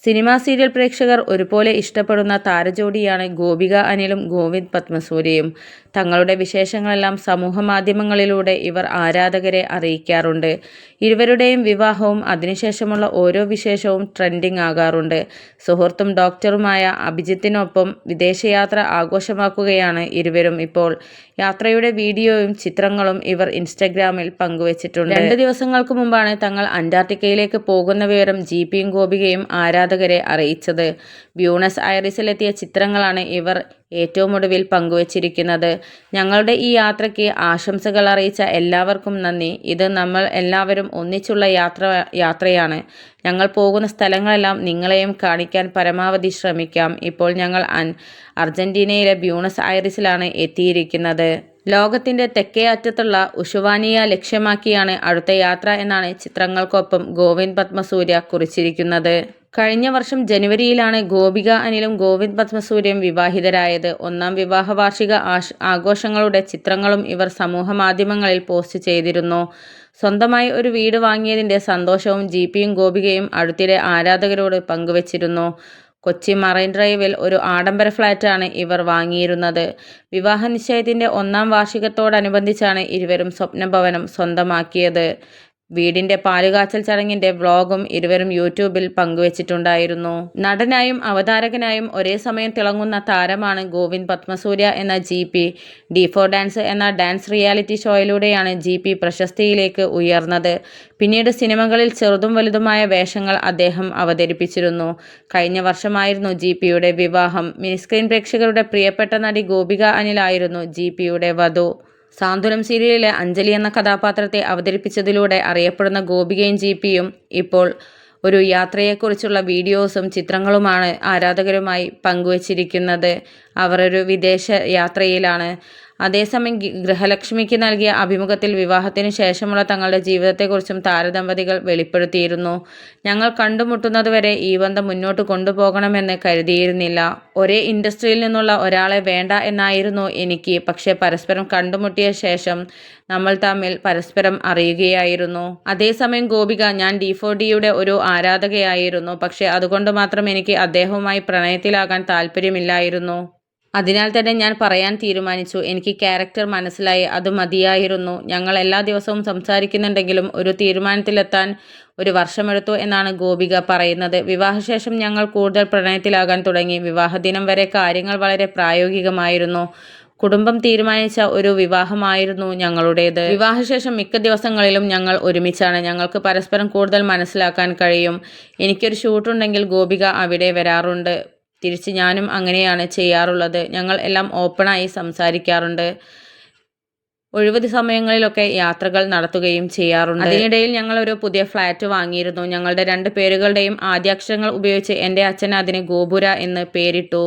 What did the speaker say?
Cinema serial പ്രേക്ഷകർ ഒരുപോലെ ഇഷ്ടപ്പെടുന്ന താരജോഡിയാണ് ഗോപിക അനിലും ഗോവിന്ദ് പത്മസൂര്യയും. തങ്ങളുടെ വിശേഷങ്ങളെല്ലാം സമൂഹമാധ്യമങ്ങളിലൂടെ ഇവർ ആരാധകരെ അറിയിക്കാറുണ്ട്. ഇരുവരുടെയും വിവാഹവും അതിനുശേഷമുള്ള ഓരോ വിശേഷവും ട്രെൻഡിംഗ് ആകാറുണ്ട്. സുഹൃത്തും ഡോക്ടറുമായ അഭിജിത്തിനൊപ്പം വിദേശയാത്ര ആഘോഷമാക്കുകയാണ് ഇരുവരും ഇപ്പോൾ. യാത്രയുടെ വീഡിയോയും ചിത്രങ്ങളും ഇവർ ഇൻസ്റ്റഗ്രാമിൽ പങ്കുവച്ചിട്ടുണ്ട്. 2 ദിവസങ്ങൾക്ക് മുമ്പാണ് തങ്ങൾ അന്റാർട്ടിക്കയിലേക്ക് പോകുന്ന വിവരം ജിപിയും ഗോപികയും ആരാധകരെ അറിയിച്ചത്. ബ്യൂണസ് ഐറിസിലെത്തിയ ചിത്രങ്ങളാണ് ഇവർ ഏറ്റവും ഒടുവിൽ പങ്കുവച്ചിരിക്കുന്നത്. ഞങ്ങളുടെ ഈ യാത്രയ്ക്ക് ആശംസകൾ അറിയിച്ച എല്ലാവർക്കും നന്ദി. ഇത് നമ്മൾ എല്ലാവരും ഒന്നിച്ചുള്ള യാത്രയാണ്. ഞങ്ങൾ പോകുന്ന സ്ഥലങ്ങളെല്ലാം നിങ്ങളെയും കാണിക്കാൻ പരമാവധി ശ്രമിക്കാം. ഇപ്പോൾ ഞങ്ങൾ അർജന്റീനയിലെ ബ്യൂണസ് ഐറിസിലാണ് എത്തിയിരിക്കുന്നത്. ലോകത്തിന്റെ തെക്കേ അറ്റത്തുള്ള ഉഷുവാനിയ ലക്ഷ്യമാക്കിയാണ് അടുത്ത യാത്ര എന്നാണ് ചിത്രങ്ങൾക്കൊപ്പം ഗോവിന്ദ് പത്മസൂര്യ കുറിച്ചിരിക്കുന്നത്. കഴിഞ്ഞ വർഷം ജനുവരിയിലാണ് ഗോപിക അനിലും ഗോവിന്ദ് പത്മസൂര്യയും വിവാഹിതരായത്. 1-ാം വിവാഹ വാർഷിക ആഘോഷങ്ങളുടെ ചിത്രങ്ങളും ഇവർ സമൂഹമാധ്യമങ്ങളിൽ പോസ്റ്റ് ചെയ്തിരുന്നു. സ്വന്തമായി ഒരു വീട് വാങ്ങിയതിന്റെ സന്തോഷവും ജിപിയും ഗോപികയും അടുത്തിടെ ആരാധകരോട് പങ്കുവച്ചിരുന്നു. കൊച്ചി മറൈൻ ഡ്രൈവിൽ ഒരു ആഡംബര ഫ്ളാറ്റാണ് ഇവർ വാങ്ങിയിരുന്നത്. വിവാഹ നിശ്ചയത്തിന്റെ 1-ാം വാർഷികത്തോടനുബന്ധിച്ചാണ് ഇരുവരും സ്വപ്നഭവനം സ്വന്തമാക്കിയത്. വീടിന്റെ പാലുകാച്ചൽ ചടങ്ങിന്റെ വ്ളോഗും ഇരുവരും യൂട്യൂബിൽ പങ്കുവച്ചിട്ടുണ്ടായിരുന്നു. നടനായും അവതാരകനായും ഒരേ സമയം തിളങ്ങുന്ന താരമാണ് ഗോവിന്ദ് പത്മസൂര്യ എന്ന ജിപി. D4 ഡാൻസ് എന്ന ഡാൻസ് റിയാലിറ്റി ഷോയിലൂടെയാണ് ജിപി പ്രശസ്തിയിലേക്ക് ഉയർന്നത്. പിന്നീട് സിനിമകളിൽ ചെറുതും വലുതുമായ വേഷങ്ങൾ അദ്ദേഹം അവതരിപ്പിച്ചിരുന്നു. കഴിഞ്ഞ വർഷമായിരുന്നു ജിപിയുടെ വിവാഹം. മിനിസ്ക്രീൻ പ്രേക്ഷകരുടെ പ്രിയപ്പെട്ട നടി ഗോപിക അനിലായിരുന്നു ജിപിയുടെ വധു. സാന്ത്വനം സീരിയലിലെ അഞ്ജലി എന്ന കഥാപാത്രത്തെ അവതരിപ്പിച്ചതിലൂടെ അറിയപ്പെടുന്ന ഗോപികയും ജിപിയും ഇപ്പോൾ ഒരു യാത്രയെക്കുറിച്ചുള്ള വീഡിയോസും ചിത്രങ്ങളുമാണ് ആരാധകരുമായി പങ്കുവച്ചിരിക്കുന്നത്. അവർ ഒരു വിദേശ യാത്രയിലാണ്. അതേസമയം ഗൃഹലക്ഷ്മിക്ക് നൽകിയ അഭിമുഖത്തിൽ വിവാഹത്തിനു ശേഷമുള്ള തങ്ങളുടെ ജീവിതത്തെക്കുറിച്ചും താരദമ്പതികൾ വെളിപ്പെടുത്തിയിരുന്നു. ഞങ്ങൾ കണ്ടുമുട്ടുന്നതുവരെ ഈ ബന്ധം മുന്നോട്ട് കൊണ്ടുപോകണമെന്ന് കരുതിയിരുന്നില്ല. ഒരേ ഇൻഡസ്ട്രിയിൽ നിന്നുള്ള ഒരാളെ വേണ്ട എന്നായിരുന്നു എനിക്ക്. പക്ഷേ പരസ്പരം കണ്ടുമുട്ടിയ ശേഷം നമ്മൾ തമ്മിൽ പരസ്പരം അറിയുകയായിരുന്നു. അതേസമയം ഗോപിക, ഞാൻ D4Dയുടെ ഒരു ആരാധകയായിരുന്നു. പക്ഷേ അതുകൊണ്ട് മാത്രം എനിക്ക് അദ്ദേഹവുമായി പ്രണയത്തിലാകാൻ താല്പര്യമില്ലായിരുന്നു. അതിനാൽ തന്നെ ഞാൻ പറയാൻ തീരുമാനിച്ചു. എനിക്ക് ക്യാരക്ടർ മനസ്സിലായി, അത് മതിയായിരുന്നു. ഞങ്ങൾ എല്ലാ ദിവസവും സംസാരിക്കുന്നുണ്ടെങ്കിലും ഒരു തീരുമാനത്തിലെത്താൻ 1 വർഷമെടുത്തു എന്നാണ് ഗോപിക പറയുന്നത്. വിവാഹശേഷം ഞങ്ങൾ കൂടുതൽ പ്രണയത്തിലാകാൻ തുടങ്ങി. വിവാഹദിനം വരെ കാര്യങ്ങൾ വളരെ പ്രായോഗികമായിരുന്നു. കുടുംബം തീരുമാനിച്ച ഒരു വിവാഹമായിരുന്നു ഞങ്ങളുടേത്. വിവാഹശേഷം മിക്ക ദിവസങ്ങളിലും ഞങ്ങൾ ഒരുമിച്ചാണ്. ഞങ്ങൾക്ക് പരസ്പരം കൂടുതൽ മനസ്സിലാക്കാൻ കഴിയും. എനിക്കൊരു ഷൂട്ടുണ്ടെങ്കിൽ ഗോപിക അവിടെ വരാറുണ്ട്. തിരിച്ച് ഞാനും അങ്ങനെയാണ് ചെയ്യാറുള്ളത്. ഞങ്ങൾ എല്ലാം ഓപ്പണായി സംസാരിക്കാറുണ്ട്. ഒഴിവ് സമയങ്ങളിലൊക്കെ യാത്രകൾ നടത്തുകയും ചെയ്യാറുണ്ട്. അതിനിടയിൽ ഞങ്ങൾ ഒരു പുതിയ ഫ്ലാറ്റ് വാങ്ങിയിരുന്നു. ഞങ്ങളുടെ 2 പേരുകളുടെയും ആദ്യാക്ഷരങ്ങൾ ഉപയോഗിച്ച് എൻ്റെ അച്ഛൻ അതിന് ഗോപുര എന്ന് പേരിട്ടു.